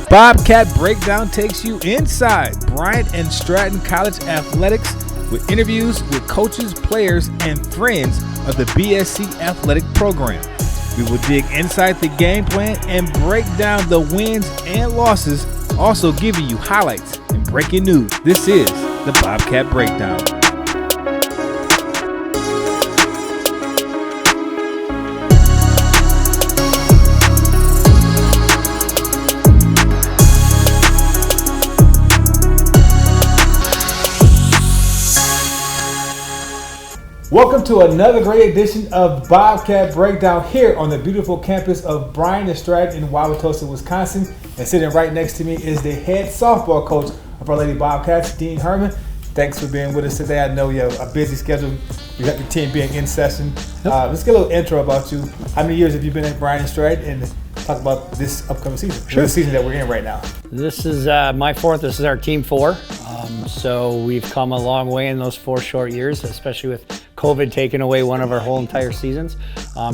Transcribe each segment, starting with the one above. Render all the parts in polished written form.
Bobcat Breakdown takes you inside Bryant and Stratton College athletics with interviews with coaches, players, and friends of the BSC athletic program. We will dig inside the game plan and break down the wins and losses, also giving you highlights and breaking news. This is the Bobcat Breakdown. Welcome to another great edition of Bobcat Breakdown here on the beautiful campus of Bryant and Stratton in Wauwatosa, Wisconsin. And sitting right next to me is the head softball coach of our Lady Bobcats, Dean Herman. Thanks for being with us today. I know you have a busy schedule. You got your team being in session. Let's get a little intro about you. How many years have you been at Bryant and Stratton? And talk about this upcoming season, the season that we're in right now. This is my fourth. This is our team four. So we've come a long way in those 4 short years, especially with COVID taking away one of our whole entire seasons.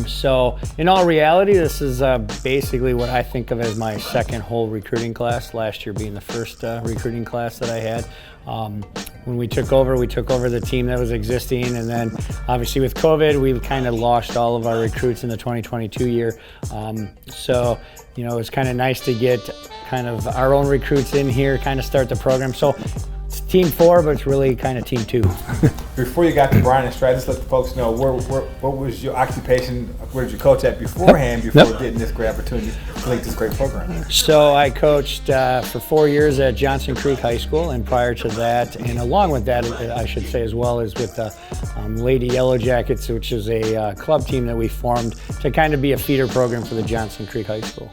So in all reality, this is basically what I think of as my second whole recruiting class, last year being the first recruiting class that I had. When we took over the team that was existing, and then obviously with COVID, we kind of lost all of our recruits in the 2022 year. So, you know, it's kind of nice to get kind of our own recruits in here, kind of start the program. So it's team 4, but it's really kind of team 2. Before you got to Bryant and Stratton, just let the folks know what was your occupation, where did you coach at beforehand before getting this great opportunity to lead this great program? So I coached for 4 years at Johnson Creek High School, and prior to that, and along with that, I should say as well, is with the Lady Yellow Jackets, which is a club team that we formed to kind of be a feeder program for the Johnson Creek High School.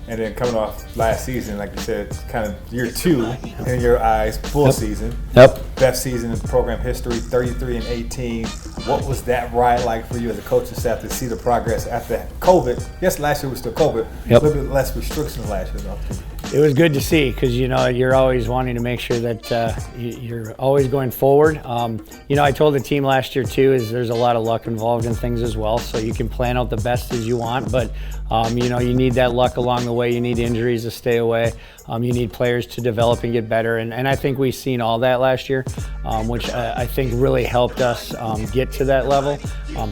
And then coming off last season, like you said, kind of year 2 in your eyes, full season. Best season in program history, 33-18. What was that ride like for you as a coaching staff to see the progress after COVID? Yes, last year was still COVID. A little bit less restrictions last year, though. It was good to see, because you know you're always wanting to make sure that you're always going forward. You know, I told the team last year too, is there's a lot of luck involved in things as well. So you can plan out the best as you want, but you know, you need that luck along the way. You need injuries to stay away. You need players to develop and get better, and I think we've seen all that last year, which I think really helped us get to that level.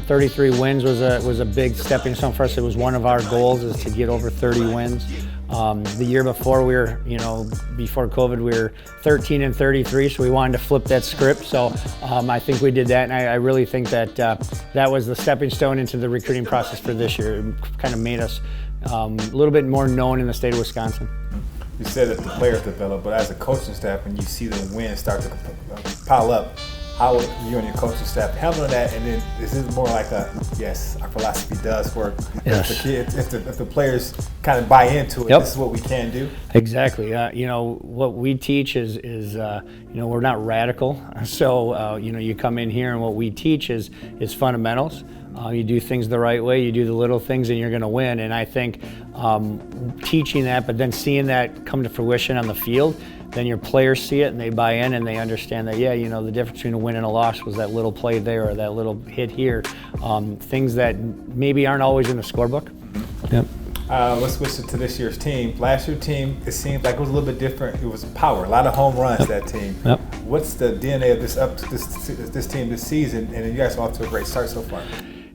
33 wins was a big stepping stone for us. It was one of our goals, is to get over 30 wins. The year before, we were, you know, before COVID, we were 13-33, so we wanted to flip that script. So I think we did that, and I really think that that was the stepping stone into the recruiting process for this year. It kind of made us a little bit more known in the state of Wisconsin. You said that the players develop, but as a coaching staff, when you see the wins start to pile up, how are you and your coaching staff handling that? And then is it more like yes, our philosophy does work. Yes. If the players kind of buy into it, this is what we can do. Exactly. You know, what we teach is you know, we're not radical. So you know, you come in here and what we teach is fundamentals. You do things the right way, you do the little things, and you're going to win. And I think teaching that, but then seeing that come to fruition on the field, then your players see it and they buy in and they understand that, yeah, you know, the difference between a win and a loss was that little play there or that little hit here. Things that maybe aren't always in the scorebook. Let's switch to this year's team. Last year's team, it seemed like it was a little bit different. It was power, a lot of home runs, that team. What's the DNA of this team this season? And you guys are off to a great start so far.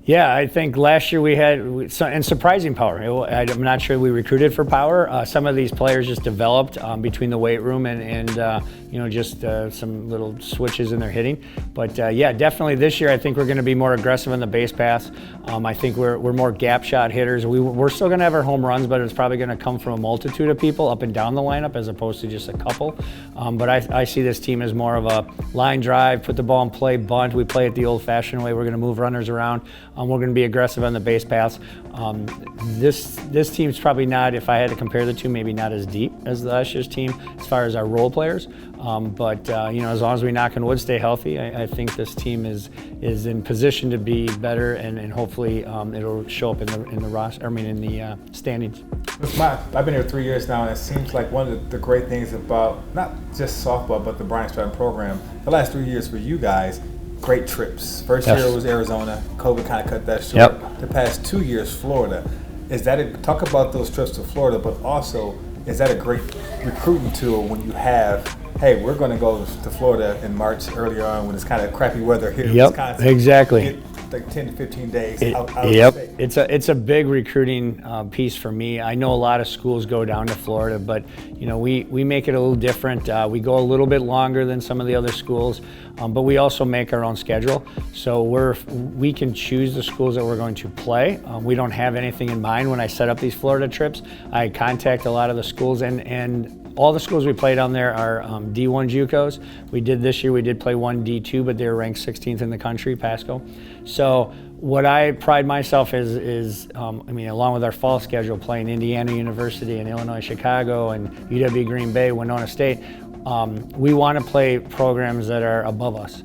Yeah, I think last year we had and surprising power. I'm not sure we recruited for power. Some of these players just developed between the weight room and you know, just some little switches in their hitting. But yeah, definitely this year I think we're going to be more aggressive on the base paths. I think we're more gap shot hitters. We're still going to have our home runs, but it's probably going to come from a multitude of people up and down the lineup as opposed to just a couple. But I see this team as more of a line drive, put the ball in play, bunt. We play it the old-fashioned way. We're going to move runners around. We're going to be aggressive on the base paths. This team's probably not, if I had to compare the two, maybe not as deep as the last year's team as far as our role players. But you know, as long as we knock on wood, stay healthy, I think this team is in position to be better, and hopefully it'll show up in the roster. I mean, in the standings. I've been here 3 years now, and it seems like one of the great things about not just softball, but the Bryant Stratton program, the last 3 years for you guys, great trips. First year was Arizona. COVID kind of cut that short. The past 2 years, Florida. Talk about those trips to Florida, but also is that a great recruiting tool when you have, hey, we're going to go to Florida in March earlier on when it's kind of crappy weather here in Wisconsin. Exactly. Like 10 to 15 days out of the state. It's a big recruiting piece for me. I know a lot of schools go down to Florida, but we make it a little different. We go a little bit longer than some of the other schools, but we also make our own schedule. So we can choose the schools that we're going to play. We don't have anything in mind when I set up these Florida trips. I contact a lot of the schools, and all the schools we play down there are D1 JUCOs. We did play one D2, but they were ranked 16th in the country, Pasco. So what I pride myself is along with our fall schedule, playing Indiana University and Illinois Chicago and UW Green Bay, Winona State, we want to play programs that are above us.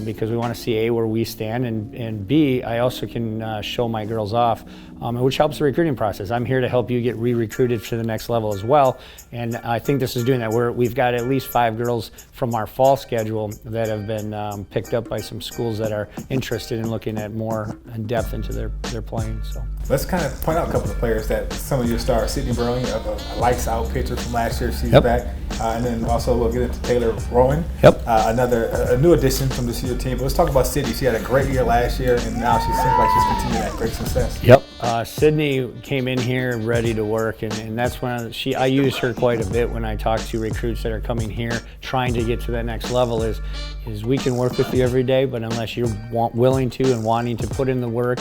Because we want to see A, where we stand, and B, I also can show my girls off, which helps the recruiting process. I'm here to help you get re-recruited to the next level as well, and I think this is doing that. We've got at least 5 girls from our fall schedule that have been picked up by some schools that are interested in looking at more in depth into their playing. So let's kind of point out a couple of players that some of your stars. Sydney Burley, a lights out pitcher from last year, she's back, and then also we'll get into Taylor Rowan, a new addition from this year team. But let's talk about Sydney. She had a great year last year, and now she seems like she's continuing that great success. Sydney came in here ready to work, and that's when I use her quite a bit when I talk to recruits that are coming here trying to get to that next level. Is we can work with you every day, but unless you're willing to and wanting to put in the work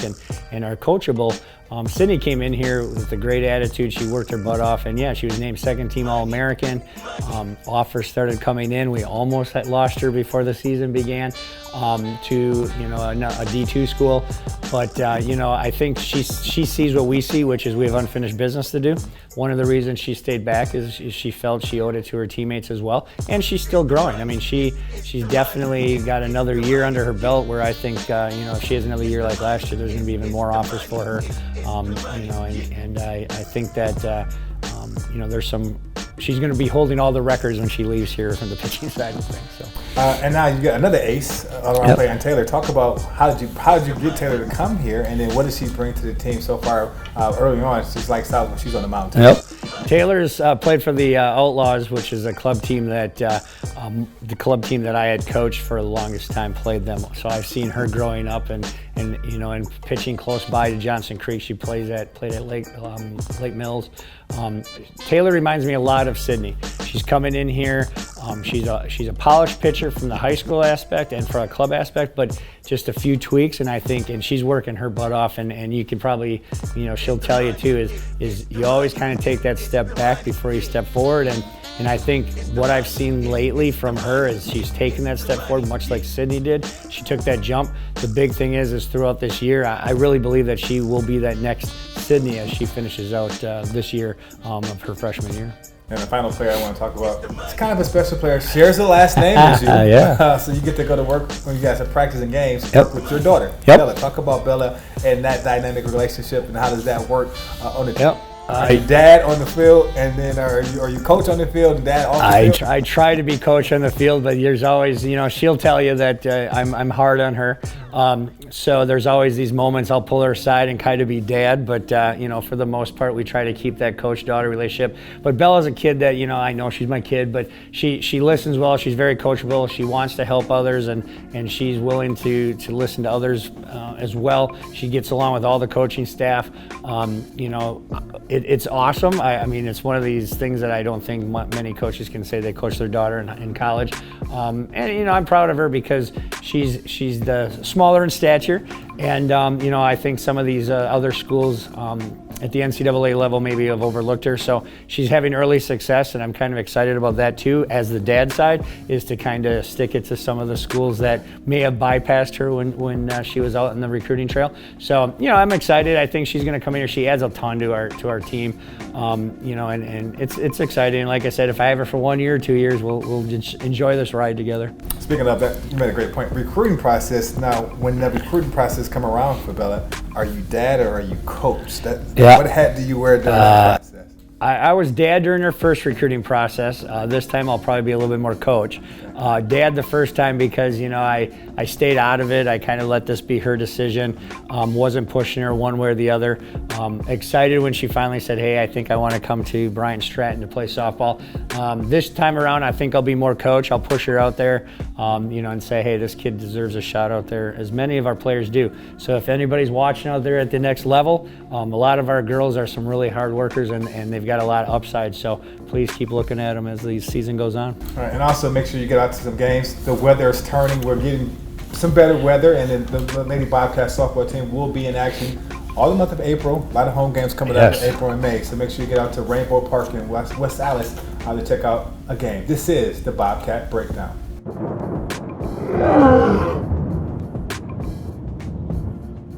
and are coachable. Sydney came in here with a great attitude. She worked her butt off, and she was named second team All-American. Offers started coming in. We almost had lost her before the season began to a D2 school, but I think she sees what we see, which is we have unfinished business to do. One of the reasons she stayed back is she felt she owed it to her teammates as well, and she's still growing. I mean, she's definitely got another year under her belt where I think if she has another year like last year, there's going to be even more offers for her. I think that there's some. She's going to be holding all the records when she leaves here from the pitching side of things. So. And now you got another ace around play on Taylor. Talk about how did you get Taylor to come here, and then what does she bring to the team so far early on? She's like South when she's on the mound. Taylor's played for the Outlaws, which is a club team that I had coached for the longest time. Played them, so I've seen her growing up and pitching close by to Johnson Creek. She played at Lake Mills. Taylor reminds me a lot of Sydney. She's coming in here. She's a polished pitcher from the high school aspect and for a club aspect, but just a few tweaks, and she's working her butt off, and you can probably, she'll tell you too, is you always kind of take that step back before you step forward, and I think what I've seen lately from her is she's taken that step forward, much like Sydney did. She took that jump. The big thing is throughout this year, I really believe that she will be that next Sydney as she finishes out this year of her freshman year. And the final player I want to talk about, it's kind of a special player, shares the last name as you. So you get to go to work when you guys are practicing games with your daughter, Bella. Talk about Bella and that dynamic relationship, and how does that work on the team? Are you dad on the field, and then are you coach on the field and dad off the field? I try to be coach on the field, but there's always, she'll tell you that I'm hard on her. So there's always these moments I'll pull her aside and kind of be dad, but for the most part we try to keep that coach-daughter relationship. But Bella's a kid that I know she's my kid, but she listens well. She's very coachable. She wants to help others, and she's willing to listen to others as well. She gets along with all the coaching staff. It's awesome. I mean, it's one of these things that I don't think many coaches can say they coach their daughter in college. And I'm proud of her because she's the smaller in stature, and I think some of these other schools at the NCAA level maybe have overlooked her. So she's having early success, and I'm kind of excited about that too. As the dad side is to kind of stick it to some of the schools that may have bypassed her when she was out in the recruiting trail. So I'm excited. I think she's going to come in here. She adds a ton to our team, and it's exciting. Like I said, if I have her for 1 year or 2 years, we'll just enjoy this ride together. Speaking of that, you made a great point. Recruiting process. Now, when the recruiting process come around for Bella, are you dad or are you coach? What hat do you wear during that process? I was dad during her first recruiting process. This time I'll probably be a little bit more coach. Dad the first time because, you know, I stayed out of it. I kind of let this be her decision. Wasn't pushing her one way or the other. Excited when she finally said, hey, I think I want to come to Bryant Stratton to play softball. This time around, I think I'll be more coach. I'll push her out there, you know, and say, hey, this kid deserves a shot out there, as many of our players do. So if anybody's watching out there at the next level, a lot of our girls are some really hard workers, and they've got a lot of upside. So please keep looking at them as the season goes on. All right, and also make sure you get out to some games. The weather is turning. We're getting some better weather, and then the Lady Bobcat softball team will be in action all the month of April. A lot of home games coming up in April and May. So make sure you get out to Rainbow Park in West Allis to check out a game. This is the Bobcat Breakdown.